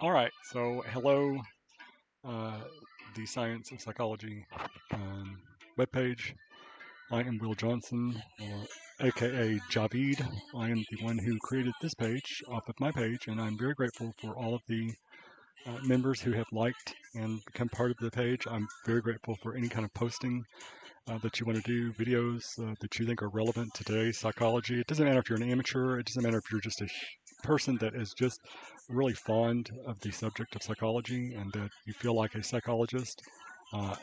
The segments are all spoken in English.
All right, so hello, uh, the Science of Psychology um, webpage. I am Will Johnson, aka Javid. I am the one who created this page off of my page, and I'm very grateful for all of the members who have liked and become part of the page. I'm very grateful for any kind of posting that you want to do, videos that you think are relevant to today's psychology. It doesn't matter if you're an amateur, it doesn't matter if you're just a person that is just really fond of the subject of psychology and that you feel like a psychologist,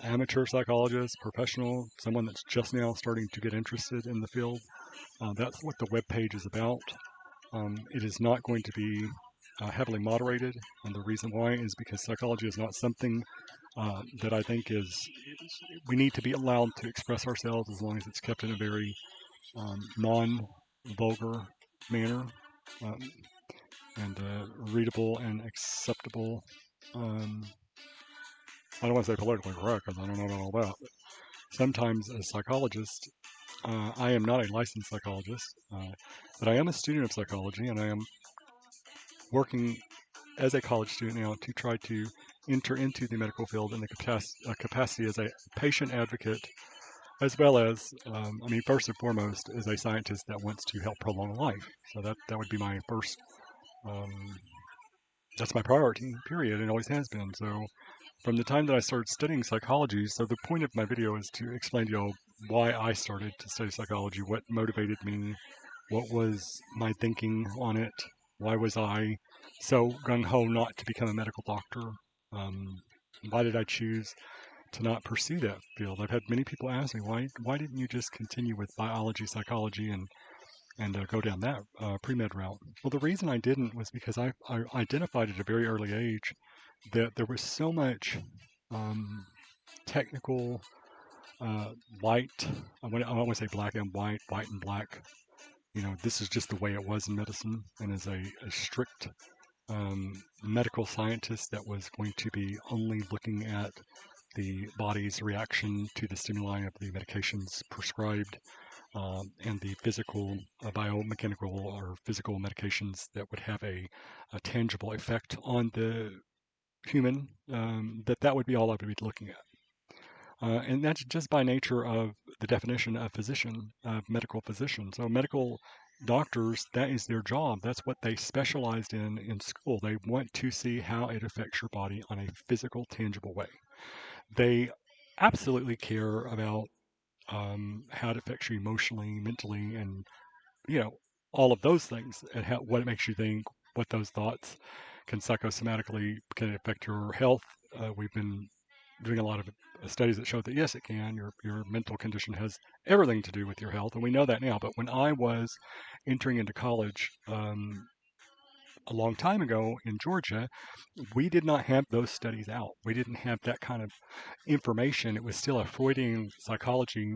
amateur psychologist, professional, someone that's just now starting to get interested in the field. That's what the web page is about. It is not going to be heavily moderated, and the reason why is because psychology is not something that I think we need to be allowed to express ourselves as long as it's kept in a very non-vulgar manner um, and readable and acceptable. Um, I don't want to say politically correct because I don't know about all that. But sometimes, as psychologists, I am not a licensed psychologist, but I am a student of psychology, and I am working as a college student now to try to enter into the medical field in the capacity as a patient advocate, as well as, first and foremost, as a scientist that wants to help prolong life. So that would be my first. Um, that's my priority, period, and always has been. So from the time that I started studying psychology, so the point of my video is to explain to y'all why I started to study psychology, what motivated me, what was my thinking on it, why was I so gung ho not to become a medical doctor, um, why did I choose to not pursue that field? I've had many people ask me why didn't you just continue with biology, psychology, and go down that pre-med route? Well, the reason I didn't was because I identified at a very early age that there was so much um, technical uh, white. I want to say black and white, white and black. This is just the way it was in medicine. And as a strict um, medical scientist that was going to be only looking at the body's reaction to the stimuli of the medications prescribed and the physical, biomechanical or physical medications that would have a tangible effect on the human, that would be all I would be looking at. And that's just by nature of the definition of physician, of medical physician. So medical doctors, that is their job. That's what they specialized in school. They want to see how it affects your body on a physical, tangible way. They absolutely care about how it affects you emotionally, mentally, and you know all of those things, and what it makes you think, what those thoughts can affect your health. We've been doing a lot of studies that show that yes, it can. Your mental condition has everything to do with your health, and we know that now. But when I was entering into college a long time ago in Georgia, we did not have those studies out. We didn't have that kind of information. It was still a Freudian psychology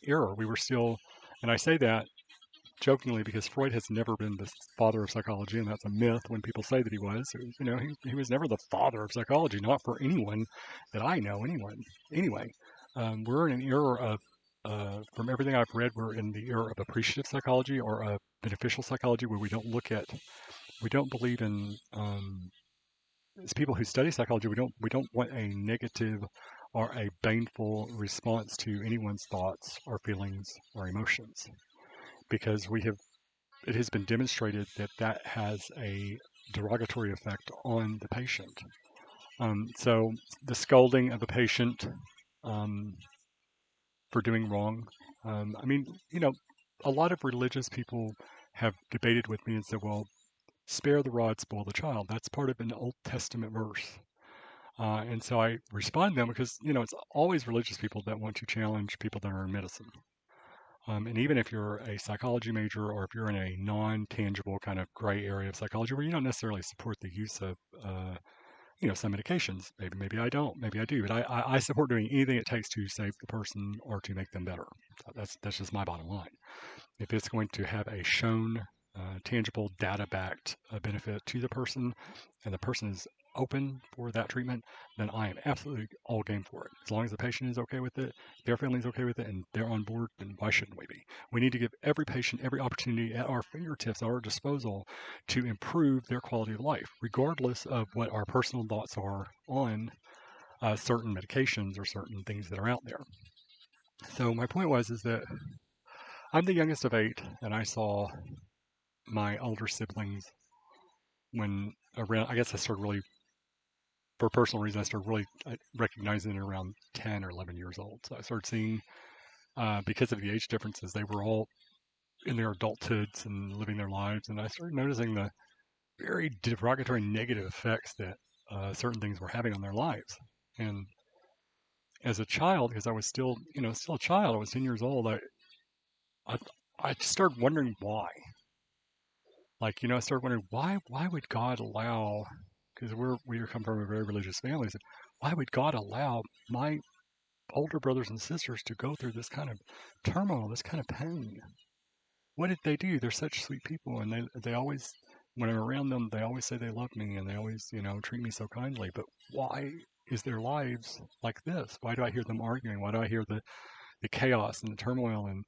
era. We were still, and I say that jokingly because Freud has never been the father of psychology, and that's a myth when people say that he was. He was never the father of psychology, not for anyone that I know, anyone. Anyway, we're in an era of, from everything I've read, we're in the era of appreciative psychology or of beneficial psychology where we don't believe in, as people who study psychology, we don't want a negative or a baneful response to anyone's thoughts or feelings or emotions because it has been demonstrated that that has a derogatory effect on the patient. So the scolding of a patient um, for doing wrong. I mean, you know, a lot of religious people have debated with me and said, well, spare the rod, spoil the child. That's part of an Old Testament verse. And so I respond to them because, it's always religious people that want to challenge people that are in medicine. And even if you're a psychology major or if you're in a non-tangible kind of gray area of psychology where you don't necessarily support the use of, some medications, maybe I don't, maybe I do, but I support doing anything it takes to save the person or to make them better. So that's just my bottom line. If it's going to have a shown, tangible, data-backed benefit to the person, and the person is open for that treatment, then I am absolutely all game for it. As long as the patient is okay with it, their family is okay with it, and they're on board, then why shouldn't we be? We need to give every patient every opportunity at our fingertips, at our disposal, to improve their quality of life, regardless of what our personal thoughts are on certain medications or certain things that are out there. So my point was is that I'm the youngest of 8, and I saw my older siblings when around. I guess I started really, for personal reasons, I started really recognizing it around 10 or 11 years old. So I started seeing, because of the age differences, they were all in their adulthoods and living their lives, and I started noticing the very derogatory negative effects that certain things were having on their lives. And as a child, because I was still, still a child, I was 10 years old. I, I just started wondering why. Like, I started wondering why would God allow? Because we come from a very religious family. So why would God allow my older brothers and sisters to go through this kind of turmoil, this kind of pain? What did they do? They're such sweet people, and they always, when I'm around them, they always say they love me, and they always, treat me so kindly. But why is their lives like this? Why do I hear them arguing? Why do I hear the chaos and the turmoil? And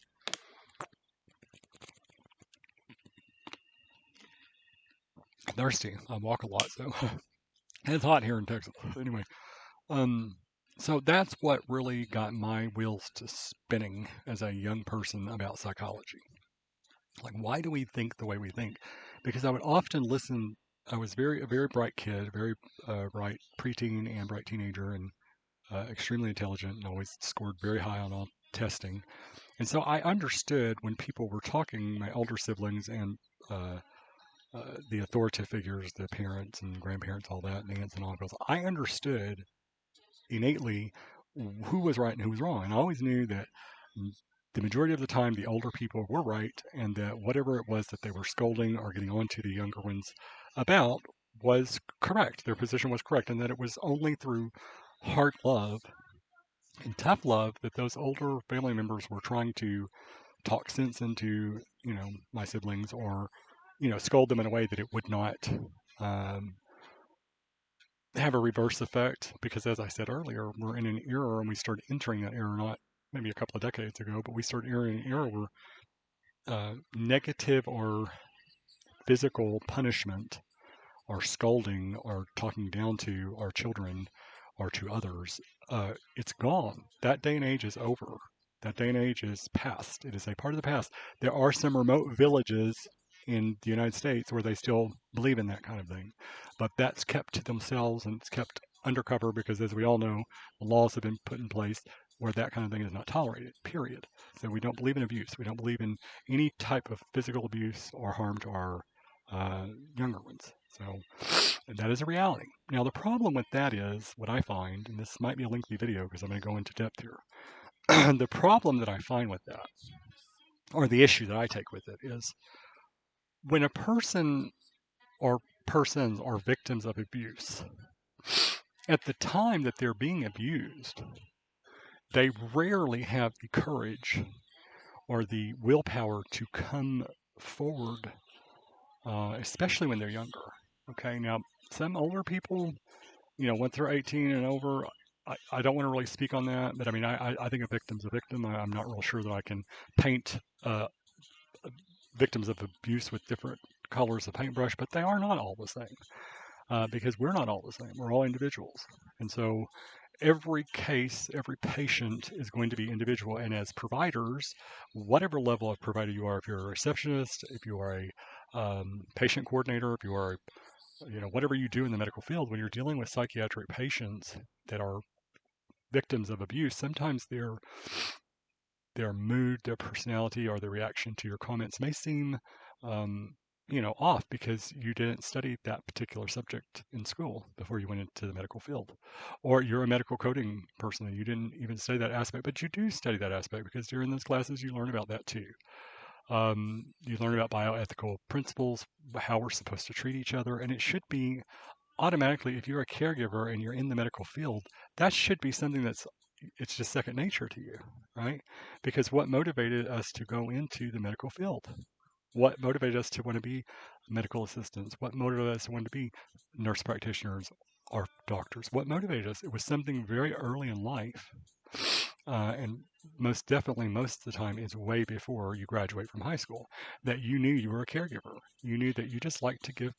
I'm thirsty. I walk a lot, so and it's hot here in Texas. Anyway, um, so that's what really got my wheels to spinning as a young person about psychology. Like, why do we think the way we think? Because I would often listen. I was a very bright kid, very bright preteen and bright teenager, and extremely intelligent, and always scored very high on all testing. And so I understood when people were talking, my older siblings and uh, the authoritative figures, the parents and grandparents, all that, and aunts and uncles. I understood innately who was right and who was wrong, and I always knew that the majority of the time the older people were right, and that whatever it was that they were scolding or getting on to the younger ones about was correct. Their position was correct, and that it was only through hard love and tough love that those older family members were trying to talk sense into, my siblings, or, scold them in a way that it would not um, have a reverse effect. Because as I said earlier, we're in an era, and we started entering that era not maybe a couple of decades ago, but we started entering an era where negative or physical punishment or scolding or talking down to our children or to others, it's gone. That day and age is over. That day and age is past. It is a part of the past. There are some remote villages in the United States where they still believe in that kind of thing, but that's kept to themselves, and it's kept undercover because, as we all know, the laws have been put in place where that kind of thing is not tolerated, period. So we don't believe in abuse. We don't believe in any type of physical abuse or harm to our uh, younger ones. So that is a reality. Now, the problem with that is what I find, and this might be a lengthy video because I'm going to go into depth here. The problem that I find with that, or the issue that I take with it, is when a person or persons are victims of abuse, at the time that they're being abused, they rarely have the courage or the willpower to come forward, especially when they're younger. Okay, now some older people, once they're 18 and over, I don't want to really speak on that, but I mean, I think a victim's a victim. I'm not real sure that I can paint victims of abuse with different colors of paintbrush, but they are not all the same, because we're not all the same. We're all individuals. And so every case, every patient is going to be individual. And as providers, whatever level of provider you are, if you're a receptionist, if you are a patient coordinator, if you are, whatever you do in the medical field, when you're dealing with psychiatric patients that are victims of abuse, sometimes their mood, their personality, or their reaction to your comments may seem, um, off because you didn't study that particular subject in school before you went into the medical field. Or you're a medical coding person and you didn't even study that aspect, but you do study that aspect because during those classes you learn about that too. You learn about bioethical principles, how we're supposed to treat each other, and it should be automatically, if you're a caregiver and you're in the medical field, that should be something it's just second nature to you, right? Because what motivated us to go into the medical field? What motivated us to want to be medical assistants? What motivated us to want to be nurse practitioners, our doctors. What motivated us? It was something very early in life, and most definitely most of the time is way before you graduate from high school, that you knew you were a caregiver. You knew that you just like to give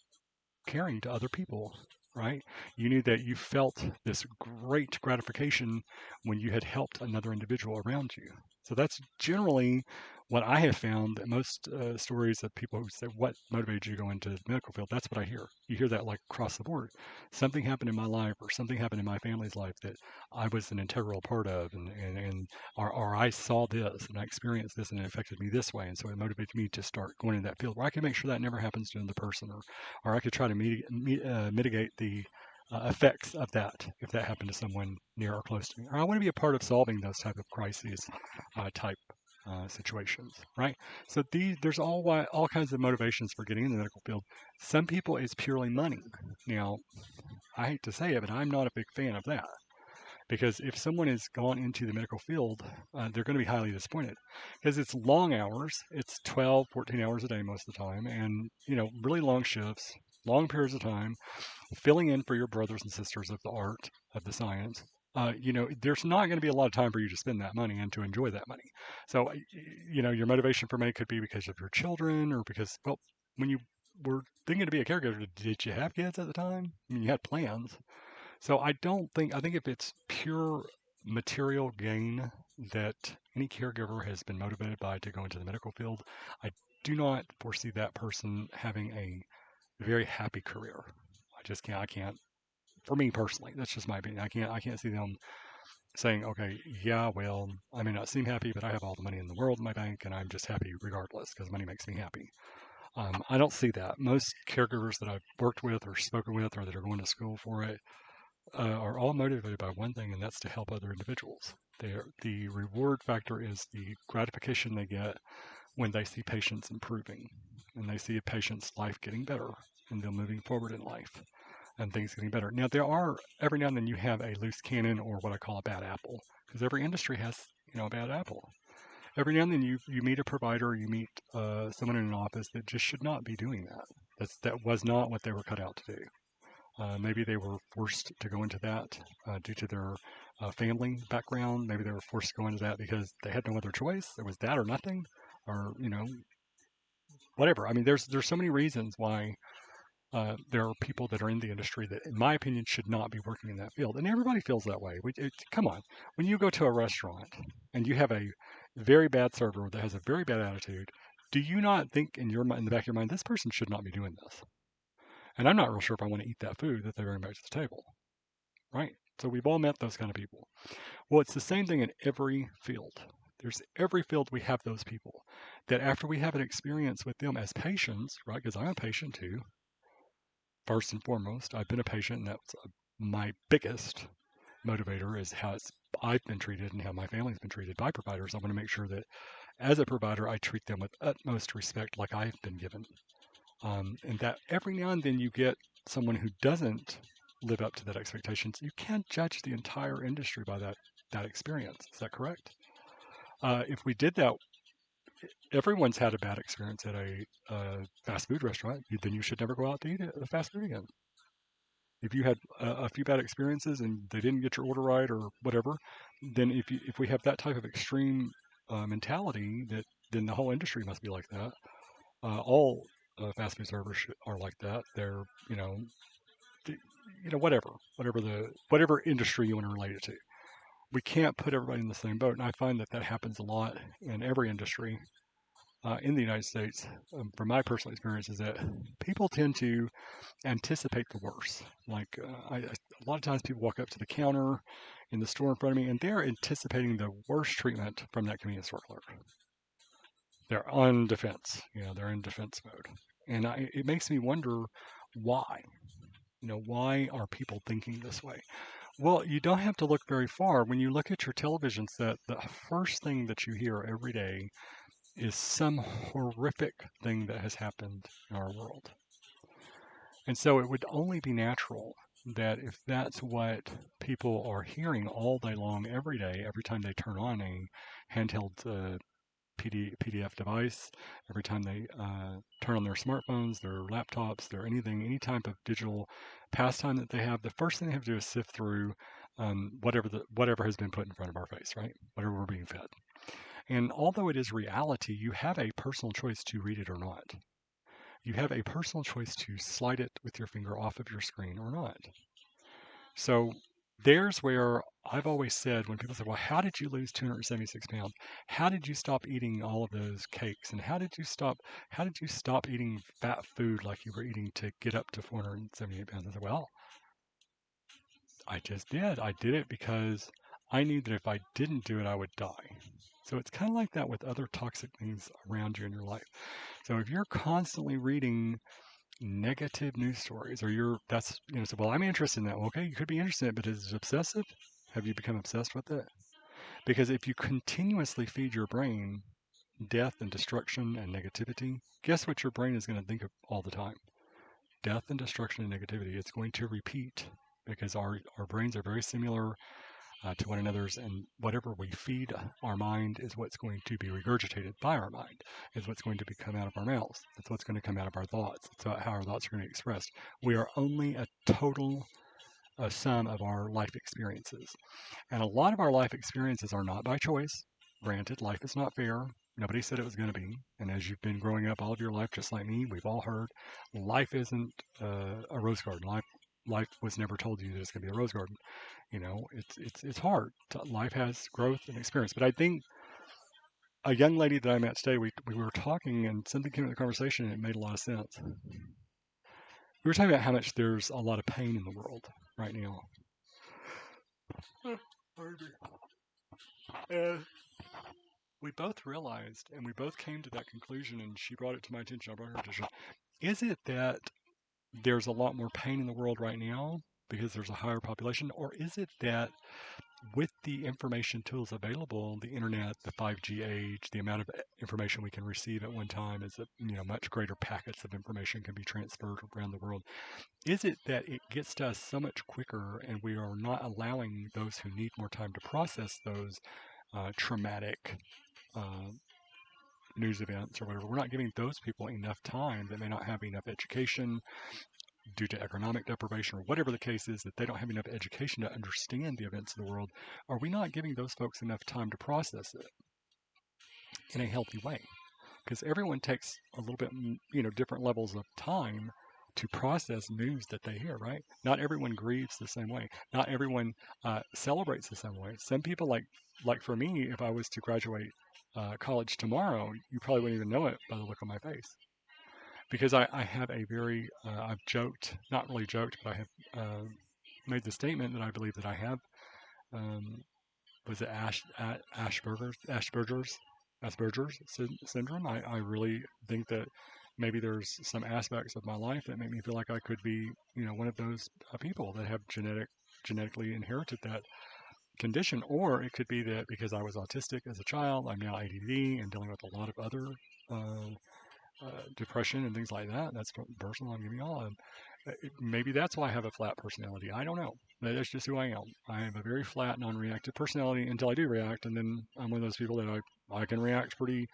caring to other people, right? You knew that you felt this great gratification when you had helped another individual around you. So that's generally what I have found that most stories of people who say, what motivated you to go into the medical field? That's what I hear. You hear that like across the board. Something happened in my life or something happened in my family's life that I was an integral part of, and or I saw this and I experienced this and it affected me this way. And so it motivated me to start going in that field where I can make sure that never happens to another person, or I could try to mitigate the effects of that if that happened to someone near or close to me. Or I want to be a part of solving those type of crises type situations, right? So there's all kinds of motivations for getting in the medical field. Some people it's purely money. Now, I hate to say it, but I'm not a big fan of that. Because if someone has gone into the medical field, they're going to be highly disappointed because it's long hours. It's 12, 14 hours a day most of the time, and really long shifts, long periods of time, filling in for your brothers and sisters of the art, of the science. There's not going to be a lot of time for you to spend that money and to enjoy that money. So, your motivation for money could be because of your children or because, well, when you were thinking to be a caregiver, did you have kids at the time? I mean, you had plans. So I think if it's pure material gain that any caregiver has been motivated by to go into the medical field, I do not foresee that person having a very happy career. I can't, for me personally, that's just my opinion. I can't see them saying, okay, yeah, well, I may not seem happy, but I have all the money in the world in my bank and I'm just happy regardless because money makes me happy. I don't see that. Most caregivers that I've worked with or spoken with or that are going to school for it are all motivated by one thing, and that's to help other individuals. The reward factor is the gratification they get when they see patients improving and they see a patient's life getting better and them moving forward in life and things getting better. Now, every now and then you have a loose cannon or what I call a bad apple because every industry has, a bad apple. Every now and then you meet a provider, you meet someone in an office that just should not be doing that. That was not what they were cut out to do. Maybe they were forced to go into that due to their family background. Maybe they were forced to go into that because they had no other choice. It was that or nothing, or whatever. I mean, there's so many reasons why there are people that are in the industry that, in my opinion, should not be working in that field, and everybody feels that way. Come on, when you go to a restaurant and you have a very bad server that has a very bad attitude, do you not think in the back of your mind, this person should not be doing this? And I'm not real sure if I want to eat that food that they bring back to the table, right? So we've all met those kind of people. Well, it's the same thing in every field. There's every field we have those people that after we have an experience with them as patients, right? Because I'm a patient too, first and foremost. I've been a patient, and that's my biggest motivator is I've been treated and how my family's been treated by providers. I want to make sure that as a provider, I treat them with utmost respect like I've been given. And that every now and then you get someone who doesn't live up to that expectations. You can't judge the entire industry by that experience. Is that correct? If we did that, everyone's had a bad experience at a fast food restaurant. Then you should never go out to eat at fast food again. If you had a few bad experiences and they didn't get your order right or whatever, then if we have that type of extreme mentality, then the whole industry must be like that. All fast food servers are like that. They're whatever industry you want to relate it to. We can't put everybody in the same boat, and I find that happens a lot in every industry in the United States. From my personal experience, is that people tend to anticipate the worst. Like a lot of times, people walk up to the counter in the store in front of me, and they're anticipating the worst treatment from that convenience store clerk. They're on defense. They're in defense mode, and it makes me wonder why. Why are people thinking this way? Well, you don't have to look very far. When you look at your television set, the first thing that you hear every day is some horrific thing that has happened in our world. And so it would only be natural that if that's what people are hearing all day long, every day, every time they turn on a handheld PDF device, every time they turn on their smartphones, their laptops, their anything, any type of digital pastime that they have, the first thing they have to do is sift through whatever has been put in front of our face, right? Whatever we're being fed. And although it is reality, you have a personal choice to read it or not. You have a personal choice to slide it with your finger off of your screen or not. So there's where I've always said when people say, well, how did you lose 276 pounds? How did you stop eating all of those cakes? And how did you stop eating fat food like you were eating to get up to 478 pounds? I said, well, I just did. I did it because I knew that if I didn't do it, I would die. So it's kind of like that with other toxic things around you in your life. So if you're constantly reading negative news stories, or so, well, I'm interested in that. Well, okay, you could be interested in it, but is it obsessive? Have you become obsessed with it? Because if you continuously feed your brain death and destruction and negativity, guess what your brain is going to think of all the time? Death and destruction and negativity. It's going to repeat because our brains are very similar to one another's, and whatever we feed our mind is what's going to be regurgitated by our mind, is what's going to come out of our mouths. That's what's going to come out of our thoughts. That's how our thoughts are going to be expressed. We are only a total sum of our life experiences. And a lot of our life experiences are not by choice. Granted, life is not fair. Nobody said it was going to be. And as you've been growing up all of your life, just like me, we've all heard life isn't a rose garden. Life was never told you that it's going to be a rose garden. It's hard. Life has growth and experience. But I think a young lady that I met today, we were talking and something came in the conversation and it made a lot of sense. We were talking about how much there's a lot of pain in the world right now. And we both realized, and we both came to that conclusion, and she brought it to my attention, I brought her attention. Is it that there's a lot more pain in the world right now because there's a higher population, or is it that with the information tools available, the internet, the 5G age, the amount of information we can receive at one time is that much greater packets of information can be transferred around the world. Is it that it gets to us so much quicker, and we are not allowing those who need more time to process those traumatic news events or whatever? We're not giving those people enough time that may not have enough education due to economic deprivation or whatever the case is, that they don't have enough education to understand the events of the world. Are we not giving those folks enough time to process it in a healthy way? Because everyone takes a little bit, different levels of time to process news that they hear, right? Not everyone grieves the same way. Not everyone celebrates the same way. Some people, like for me, if I was to graduate college tomorrow, you probably wouldn't even know it by the look on my face. Because I have a very, I've joked, not really joked, but I have made the statement that I believe that I have, um, was it Asperger's syndrome. I really think that maybe there's some aspects of my life that make me feel like I could be, one of those people that have genetically inherited that condition, or it could be that because I was autistic as a child, I'm now ADD and dealing with a lot of other uh, depression and things like that. That's personal. I'm giving y'all. Maybe that's why I have a flat personality. I don't know. That's just who I am. I have a very flat, non-reactive personality until I do react, and then I'm one of those people that I can react pretty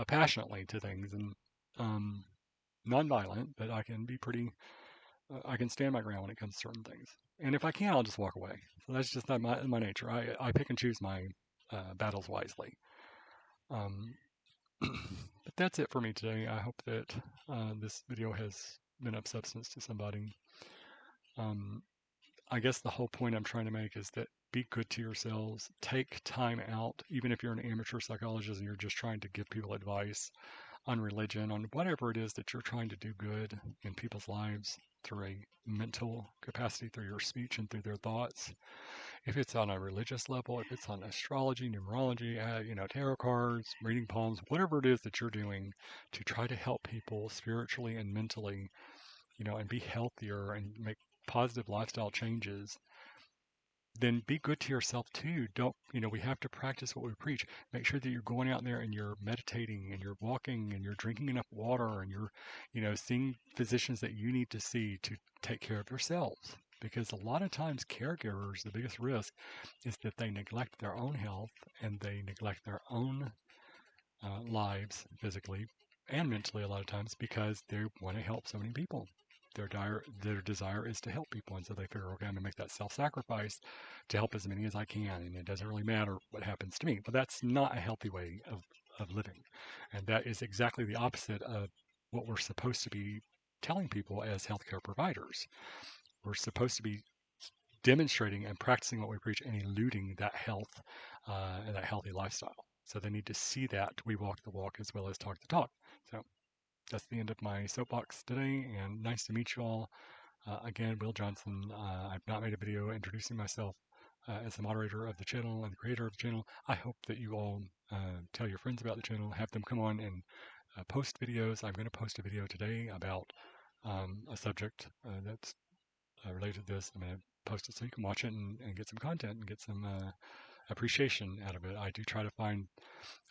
passionately to things and non-violent, but I can be pretty. I can stand my ground when it comes to certain things. And if I can, I'll just walk away. So that's just not my nature. I pick and choose my battles wisely. Um, but that's it for me today. I hope that this video has been of substance to somebody. Um, I guess the whole point I'm trying to make is that be good to yourselves. Take time out, even if you're an amateur psychologist and you're just trying to give people advice on religion, on whatever it is that you're trying to do good in people's lives through a mental capacity, through your speech and through their thoughts. If it's on a religious level, if it's on astrology, numerology, tarot cards, reading palms, whatever it is that you're doing to try to help people spiritually and mentally, and be healthier and make positive lifestyle changes, then be good to yourself too. Don't, we have to practice what we preach. Make sure that you're going out there and you're meditating and you're walking and you're drinking enough water and you're, seeing physicians that you need to see to take care of yourselves. Because a lot of times caregivers, the biggest risk is that they neglect their own health and they neglect their own lives physically and mentally a lot of times because they want to help so many people. Their desire is to help people, and so they figure, okay, I'm gonna make that self-sacrifice to help as many as I can, and it doesn't really matter what happens to me. But that's not a healthy way of living, and that is exactly the opposite of what we're supposed to be telling people as healthcare providers. We're supposed to be demonstrating and practicing what we preach and eluding that health and that healthy lifestyle. So they need to see that we walk the walk as well as talk the talk. So that's the end of my soapbox today, and nice to meet you all. Again, Will Johnson. I've not made a video introducing myself as the moderator of the channel and the creator of the channel. I hope that you all tell your friends about the channel, have them come on and post videos. I'm going to post a video today about a subject that's related to this. I'm going to post it so you can watch it and get some content and get some appreciation out of it. I do try to find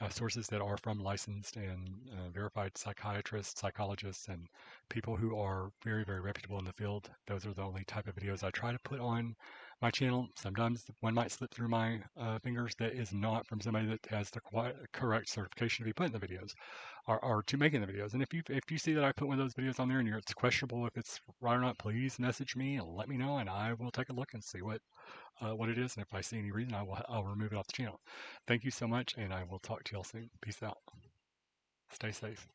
sources that are from licensed and verified psychiatrists, psychologists, and people who are very, very reputable in the field. Those are the only type of videos I try to put on my channel. Sometimes one might slip through my fingers that is not from somebody that has the correct certification to be put in the videos or to making the videos. And if you see that I put one of those videos on there and it's questionable if it's right or not, please message me and let me know, and I will take a look and see what it is, and if I see any reason, I'll remove it off the channel. Thank you so much, and I will talk to y'all soon. Peace out. Stay safe.